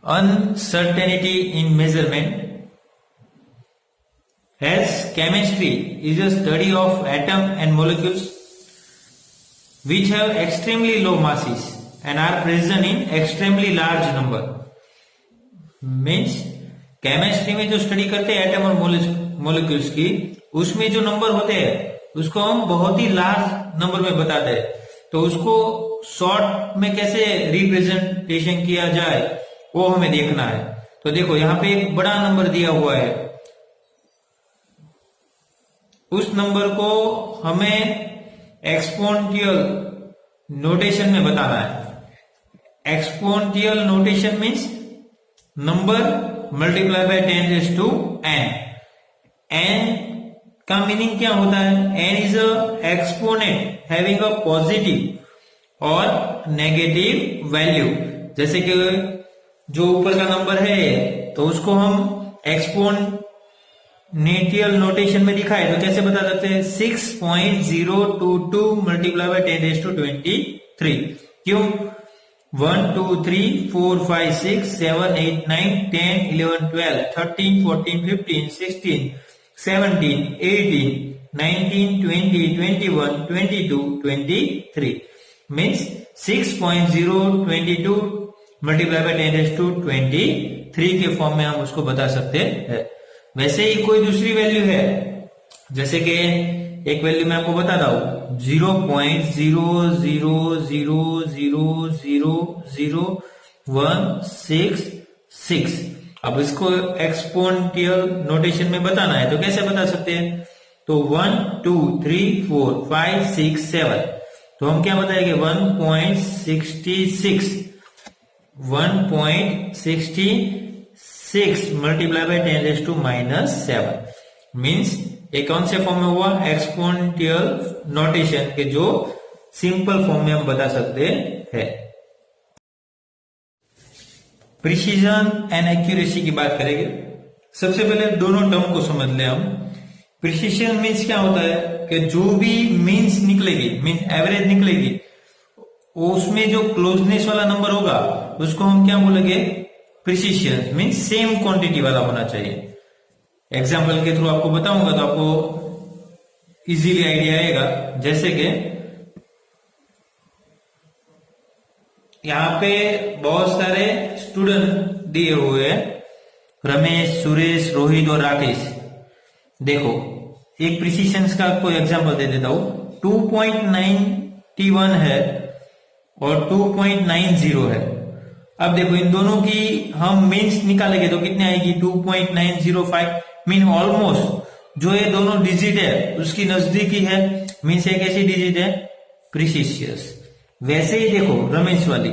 uncertainty in measurement, as chemistry is a study of atom and molecules which have extremely low masses and are present in extremely large number. Means chemistry में जो study करते हैं atom और molecules की, उसमें जो number होते हैं उसको हम बहुत ही लार्ज नंबर में बताते हैं। तो उसको शॉर्ट में कैसे रिप्रेजेंटेशन किया जाए वो हमें देखना है। तो देखो यहाँ पे एक बड़ा नंबर दिया हुआ है, उस नंबर को हमें एक्सपोनेंशियल नोटेशन में बताना है। Exponential notation means number multiply by 10 raise to n। n का मीनिंग क्या होता है? n is a exponent having a positive और नेगेटिव वैल्यू। जैसे कि जो ऊपर का नंबर है तो उसको हम एक्सपोनेंशियल नोटेशन में दिखाए तो कैसे बता सकते हैं? 6.022 मल्टीप्लाई बाय 10 रेज़ टू 23। क्यों? 1 2 3 4 5 6 7 8 9 10 11 12 13 14 15 16 17 18 19 20 21 22 23 means 6.022 multiply by 10 raise to 23 के फॉर्म में हम उसको बता सकते हैं। वैसे ही कोई दूसरी वैल्यू है, जैसे कि एक वैल्यू मैं आपको बताता हूं 0.000000166। अब इसको एक्सपोनेंशियल नोटेशन में बताना है तो कैसे बता सकते हैं? तो 1 2 3 4 5 6 7 तो हम क्या बताएंगे? 1.66 multiply by 10 raise to -7 means ये कौन से फॉर्म में हुआ? एक्सपोनेंशियल नोटेशन के जो सिंपल फॉर्म में हम बता सकते हैं। प्रिसीजन एंड एक्यूरेसी की बात करेंगे। सबसे पहले दोनों टर्म को समझ ले हम। प्रिसीजन मीन्स क्या होता है कि जो भी मीन्स निकलेगी, मीन एवरेज निकलेगी, उसमें जो क्लोजनेस वाला नंबर होगा उसको हम क्या बोलेंगे? प्रिसीजन मीन्स सेम क्वांटिटी वाला होना चाहिए। एग्जाम्पल के थ्रू आपको बताऊंगा तो आपको इजीली आइडिया आएगा। जैसे कि यहाँ पे बहुत सारे स्टूडेंट दिए हुए हैं, रमेश, सुरेश, रोहित और राकेश। देखो एक प्रिसीजन का आपको एग्जाम्पल दे देता हूं। 2.91 है और 2.90 है। अब देखो इन दोनों की हम मीन्स निकालेंगे तो कितने आएगी? 2.905 मीन ऑलमोस्ट जो ये दोनों डिजिट है उसकी नजदीकी है, मीन्स एक ऐसी डिजिट है प्रिसीशियस। वैसे ही देखो रमेश वाली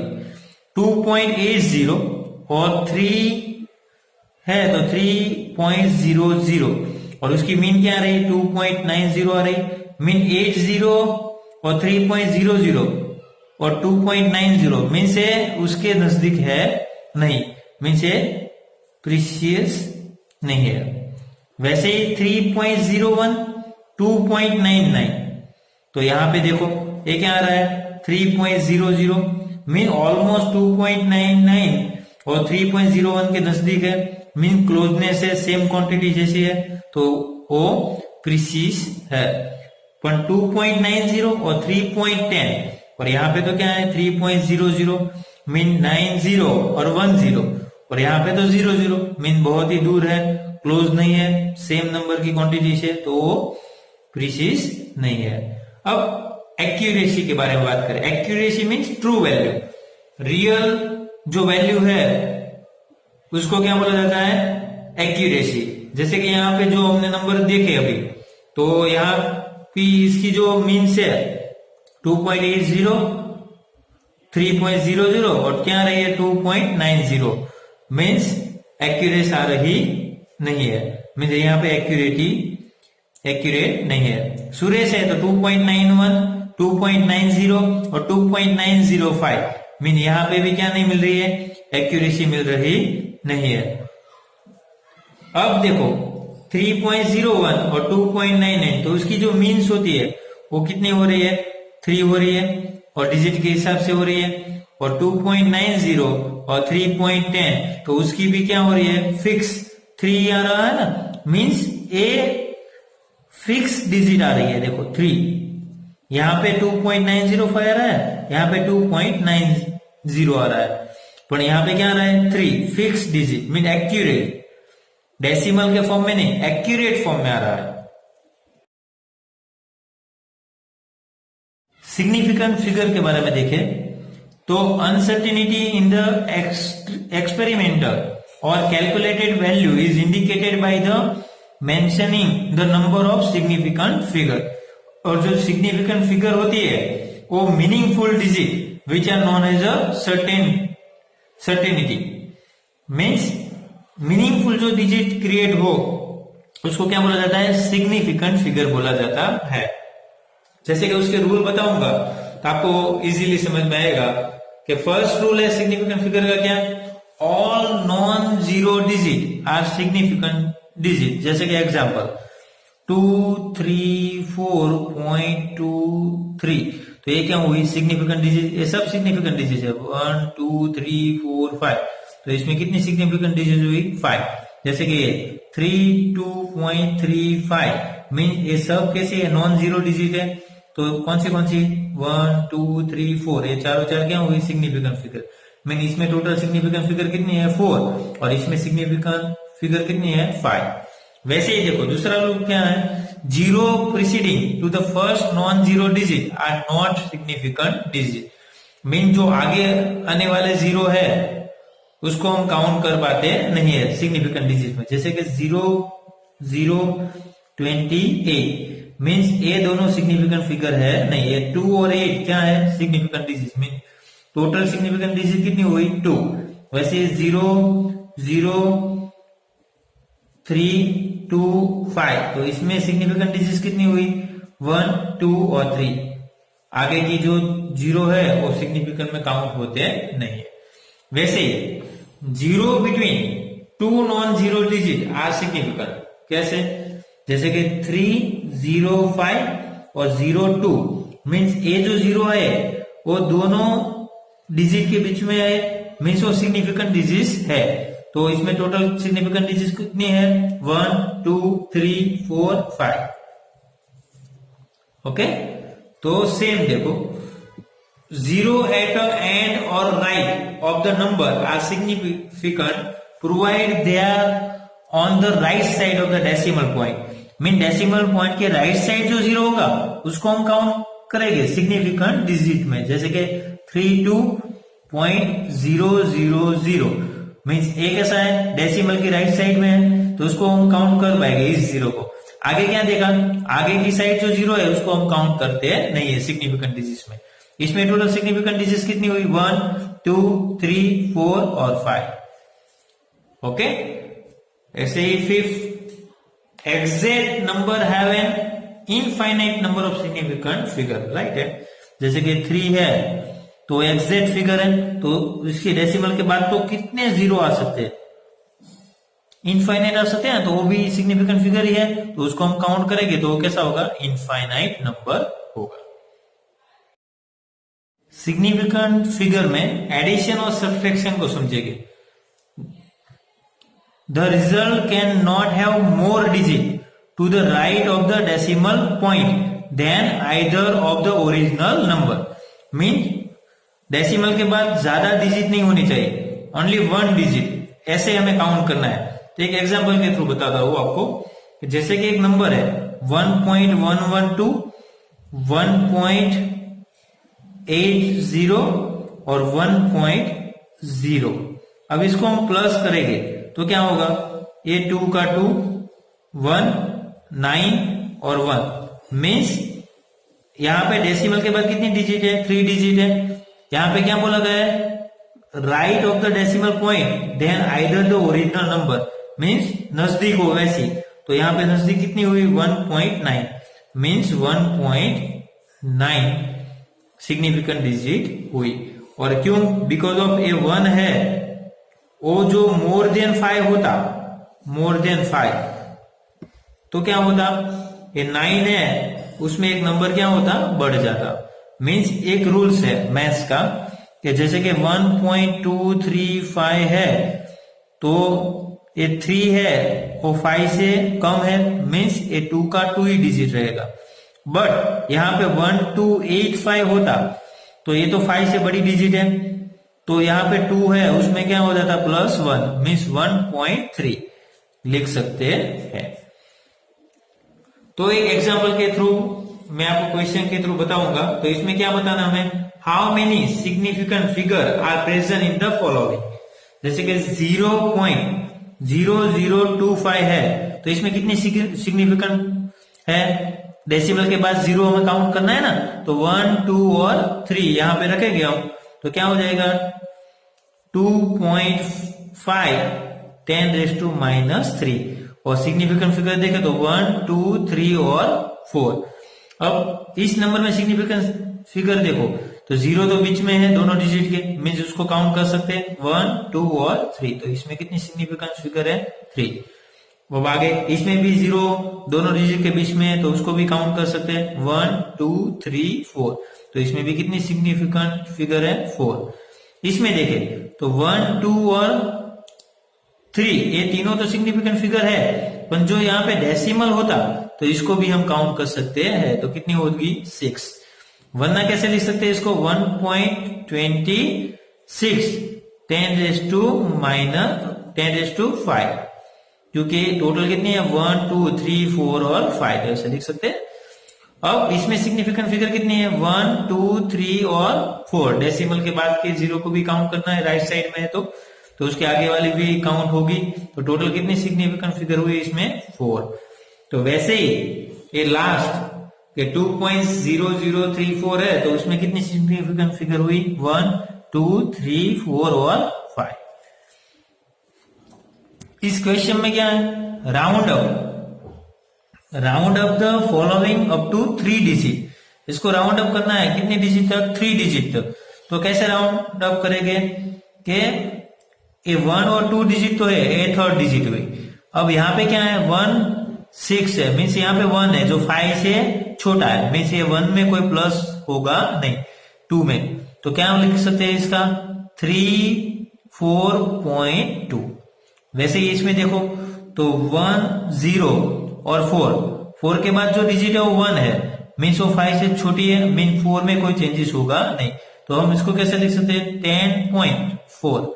2.80 और 3 है तो 3.00 और उसकी मीन क्या आ रही? 2.90 आ रही। मीन 80 और 3.00 और 2.90 मीन से उसके नजदीक है नहीं, मीन से प्रीशियस नहीं है। वैसे ही 3.01 2.99 तो यहां पे देखो ये क्या आ रहा है? 3.00 मीन ऑलमोस्ट 2.99 और 3.01 के नजदीक है, मीन क्लोजनेस है, सेम क्वांटिटी जैसी है तो वो प्रीसिस है। पर 2.90 और 3.10 और यहाँ पे तो क्या है? 3.00 मीन 90 और 10 और यहाँ पे तो 00 मीन बहुत ही दूर है, क्लोज नहीं है, सेम नंबर की क्वांटिटी से तो वो प्रीसिस नहीं है। अब एक्यूरेसी के बारे में बात करें। Accuracy means true value, real जो वैल्यू है उसको क्या बोला जाता है? एक्यूरेसी। जैसे कि यहाँ पे जो हमने नंबर देखे अभी, तो यहाँ पे इसकी जो मीन्स है 2.80 3.00 और क्या रही है? 2.90 मीन्स एक्यूरेट आ रही नहीं है, मीन्स यहाँ पे एक्यूरेट नहीं है। सुरेश है तो 2.91 2.90 और 2.905 मीन यहाँ पे भी क्या नहीं मिल रही है? एक्यूरेसी मिल रही नहीं है। अब देखो 3.01 और 2.99 तो उसकी जो मीन्स होती है वो कितनी हो रही है? 3 हो रही है। और डिजिट के हिसाब से हो रही है, और 2.90 और 3.10 तो उसकी भी क्या हो रही है, फिक्स 3 आ रहा है ना, मींस ए फिक्स डिजिट आ रही है। देखो 3, यहां पे 2.905 आ रहा है, यहां पे 2.90 आ रहा है, पर यहां पे क्या आ रहा है, 3 fix digit mean accurate, decimal के फॉर्म में नहीं, एक्यूरेट फॉर्म में आ रहा है। सिग्निफिकेंट फिगर के बारे में देखें तो अनसर्टेनिटी इन द एक्सपेरिमेंटल और calculated value is indicated by the mentioning the number of significant figure. और जो सिग्निफिकेंट फिगर होती है वो meaningful digit which are known as a certainty, means meaningful जो डिजिट क्रिएट हो उसको क्या बोला जाता है, सिग्निफिकेंट फिगर बोला जाता है। जैसे कि उसके रूल बताऊंगा तो आपको इजीली समझ में आएगा कि फर्स्ट रूल है सिग्निफिकेंट फिगर का क्या, all non zero digit are significant digit. जैसे कि एग्जांपल 234.23 तो ये क्या हुई, सिग्निफिकेंट डिजिट, ये सब सिग्निफिकेंट डिजिट है, 1 2 3 4 5 तो इसमें कितनी सिग्निफिकेंट डिजिट हुई, 5। जैसे कि 32.35 मीन ये सब कैसे है, नॉन जीरो डिजिट है, तो कौन सी 1 2 3 4 ये चारों चार क्या हुई, सिग्निफिकेंट फिगर, मीन इसमें टोटल सिग्निफिकेंट फिगर कितनी है, 4, और इसमें सिग्निफिकेंट फिगर कितनी है, 5। वैसे ही देखो दूसरा रूल क्या है, zero preceding to the first non zero digit are not significant digit, mean जो आगे आने वाले जीरो है उसको हम काउंट कर पाते नहीं है सिग्निफिकेंट डिजिट में। जैसे कि 0.028 मीन्स ये दोनों सिग्निफिकेंट फिगर है नहीं, ये 2 और 8 क्या है, significant digit, mean total significant digit कितनी हुई, 2। वैसे 0.035 तो इसमें सिग्निफिकेंट डिजिट कितनी हुई, 1 2 और 3, आगे की जो जीरो है वो सिग्निफिकेंट में काउंट होते नहीं है। वैसे zero between 2 non zero digit are significant, कैसे, जैसे कि 305 और 02 मीन्स ये जो जीरो है वो दोनों डिजिट के बीच में है, मीन्स वो सिग्निफिकेंट डिजिट है। तो इसमें टोटल सिग्निफिकेंट डिजिट कितनी है, 1 2 3 4 5। ओके, तो सेम देखो, जीरो एट एंड और right of the number are significant provide they are on the right side of the decimal point, mean decimal point के राइट साइड जो जीरो होगा उसको हम काउंट करेंगे सिग्निफिकेंट डिजिट में। जैसे कि 32.000 मीन्स ए कैसा है, डेसिमल की राइट साइड में है तो उसको हम काउंट कर पाएंगे इस जीरो को। आगे क्या देखा, आगे की साइड जो जीरो है उसको हम काउंट करते हैं नहीं है सिग्निफिकेंट डिजिट में। इसमें टोटल सिग्निफिकेंट डिजिट कितनी हुई, 1 2 3 4 और 5। ओके, ऐसे ही fifth, exact number have an infinite number of significant figure, right है। जैसे कि 3 है तो एग्जैक्ट फिगर है तो इसके डेसिमल के बाद तो कितने जीरो आ सकते हैं, इनफाइनाइट आ सकते हैं, तो वो भी सिग्निफिकेंट फिगर ही है तो उसको हम काउंट करेंगे तो वो कैसा होगा, इनफाइनाइट नंबर होगा। सिग्निफिकेंट फिगर में एडिशन और सब्ट्रैक्शन को समझेंगे। The result can not have more digit to the right of the decimal point than either of the original number, mean decimal के बाद ज्यादा डिजिट नहीं होनी चाहिए, ओनली 1 डिजिट, ऐसे हमें काउंट करना है। तो एक एग्जांपल के थ्रू बताता हूं आपको, जैसे कि एक नंबर है 1.112 1.80 और 1.0। अब इसको हम प्लस करेंगे तो क्या होगा, ये 2 का 2 1 9 और 1 मीन्स यहां पे डेसिमल के बाद कितनी डिजिट है, 3 डिजिट है। यहां पे क्या बोला गया है, right of the decimal point than either the original number, means नजदीक हो वैसी, तो यहां पे नजदीक कितनी हुई, 1.9 मीन्स 1.9 सिग्निफिकेंट डिजिट हुई। और क्यों, बिकॉज ऑफ ए 1 है, वो जो मोर देन 5 होता, मोर देन 5 तो क्या होता, ये 9 है उसमें एक नंबर क्या होता, बढ़ जाता, मीन्स एक रूल्स है मैथ्स का कि जैसे कि 1.235 है तो ये 3 है वो 5 से कम है, मीन्स ये 2 का 2 ही डिजिट रहेगा। बट यहाँ पे 1285 होता तो ये तो 5 से बड़ी डिजिट है, तो यहाँ पे 2 है उसमें क्या हो जाता +1 मीन्स 1.3 लिख सकते हैं। तो एक एग्जांपल के थ्रू मैं आपको क्वेश्चन के थ्रू बताऊंगा। तो इसमें क्या बताना हमें, how many significant figure are present in the following. जैसे कि 0.0025 है तो इसमें कितनी सिग्निफिकेंट है, डेसिमल के बाद 0 हमें काउंट करना है ना, तो 1 2 और 3 यहां पे रखेंगे हम, तो क्या हो जाएगा 2.5 10⁻³ और सिग्निफिकेंट फिगर देखे तो 1 2 3 और 4। अब इस नंबर में सिग्निफिकेंट फिगर देखो तो 0 तो बीच में है दोनों डिजिट के, मीन्स उसको काउंट कर सकते हैं 1 2 और 3, तो इसमें कितनी सिग्निफिकेंट फिगर है 3। वो आगे इसमें भी 0 दोनों डिजिट के बीच में है तो उसको भी काउंट कर सकते हैं 1 2 3 4, तो इसमें भी कितनी सिग्निफिकेंट फिगर है 4। इसमें देखे तो 1 2 और 3 ये तीनों तो सिग्निफिकेंट फिगर है, पर जो यहाँ पे डेसिमल होता तो इसको भी हम काउंट कर सकते हैं, तो कितनी होगी 6। वरना कैसे लिख सकते हैं इसको 1.26 10⁻⁵, क्योंकि टोटल कितनी है 1 2 3 4 और 5, ऐसे लिख सकते हैं। अब इसमें सिग्निफिकेंट फिगर कितनी है 1 2 3 और 4, डेसिमल के बाद के 0 को भी काउंट करना है, राइट साइड में है तो उसके आगे वाली भी काउंट होगी, तो टोटल कितनी सिग्निफिकेंट फिगर हुई इसमें 4। तो वैसे ही ये लास्ट के 2.0034 है तो उसमें कितनी सिग्निफिकेंट फिगर हुई 1 2 3 4 और 5। इस क्वेश्चन में क्या है, round up the following up to 3 digit. इसको राउंड अप करना है कितने डिजिट तक, 3 डिजिट तक। तो कैसे राउंड अप करेंगे कि ये 1 और 2 डिजिट तो है, ये थर्ड डिजिट हुई। अब यहाँ पे क्या है 1 6 है, मीन्स यहाँ पे 1 है जो 5 से छोटा है, मीन्स ये 1 में कोई प्लस होगा नहीं 2 में, तो क्या हम लिख सकते हैं इसका 34.2। वैसे ही इसमें देखो तो 1 0 और 4 के बाद जो डिजिट है वो 1 है, मीन्स वो 5 से छोटी है, मीन 4 में कोई चेंजेस होगा नहीं, तो हम इसको कैसे लिख सकते हैं 10.4।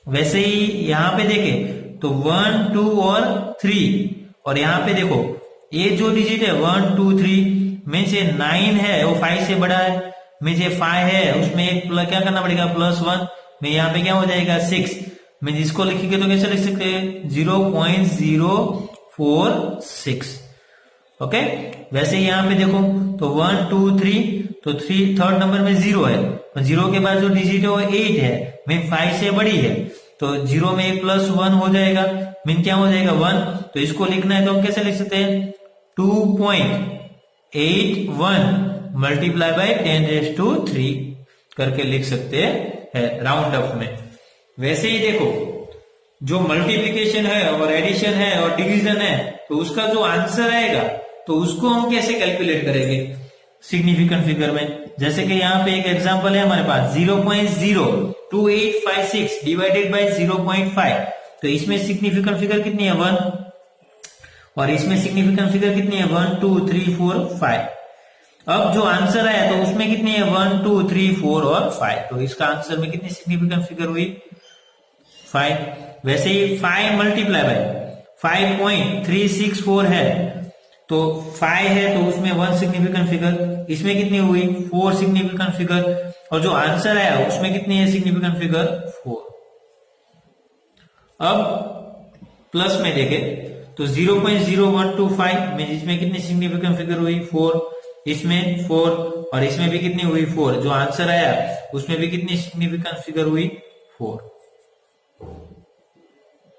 वैसे ही यहाँ पे देखें तो 1 2 और 3, और यहाँ पे देखो ये जो डिजिट है 1 2 3 मीन्स ये 9 है वो 5 से बड़ा है, मीन्स ये 5 है उसमें एक क्या करना पड़ेगा +1 में, यहाँ पे क्या हो जाएगा 6, मीन्स इसको लिखेंगे तो कैसे लिख सकते हैं 0.046। ओके, वैसे ही यहाँ पे देखो तो 1 2 3 तो 3 थर्ड नंबर में 0 है, तो 0 के बाद जो डिजिट है वो 8 है, मीन 5 से बड़ी है, तो 0 में एक +1 हो जाएगा, मीन क्या हो जाएगा 1। तो इसको लिखना है तो हम कैसे लिख सकते हैं 2.81 मल्टीप्लाई बाय 10⁻³ करके लिख सकते हैं राउंड अप में। वैसे ही देखो जो मल्टीप्लिकेशन है और एडिशन है और डिवीजन है तो उसका जो आंसर आएगा तो उसको हम कैसे कैलकुलेट करेंगे सिग्निफिकेंट फिगर में। जैसे कि यहाँ पे एक एग्जांपल है हमारे पास 0.02856 डिवाइडेड बाय 0.5, तो इसमें सिग्निफिकेंट फिगर कितनी है 1 और इसमें सिग्निफिकेंट फिगर कितनी है 1 2 3 4 5। अब जो आंसर आया तो उसमें कितनी है 1 2 3 4 और 5, तो इसका आंसर में कितनी सिग्निफिकेंट फिगर हुई 5। वैसे ही 5 मल्टीप्लाई बाय 5.364 है तो 5 है तो उसमें 1 सिग्निफिकेंट फिगर, इसमें कितनी हुई 4 सिग्निफिकेंट फिगर, और जो आंसर आया उसमें कितनी है सिग्निफिकेंट फिगर 4। अब प्लस में देखें तो 0.0125 में इसमें कितनी सिग्निफिकेंट फिगर हुई 4, इसमें 4 और इसमें भी कितनी हुई 4, जो आंसर आया उसमें भी कितनी सिग्निफिकेंट फिगर हुई 4।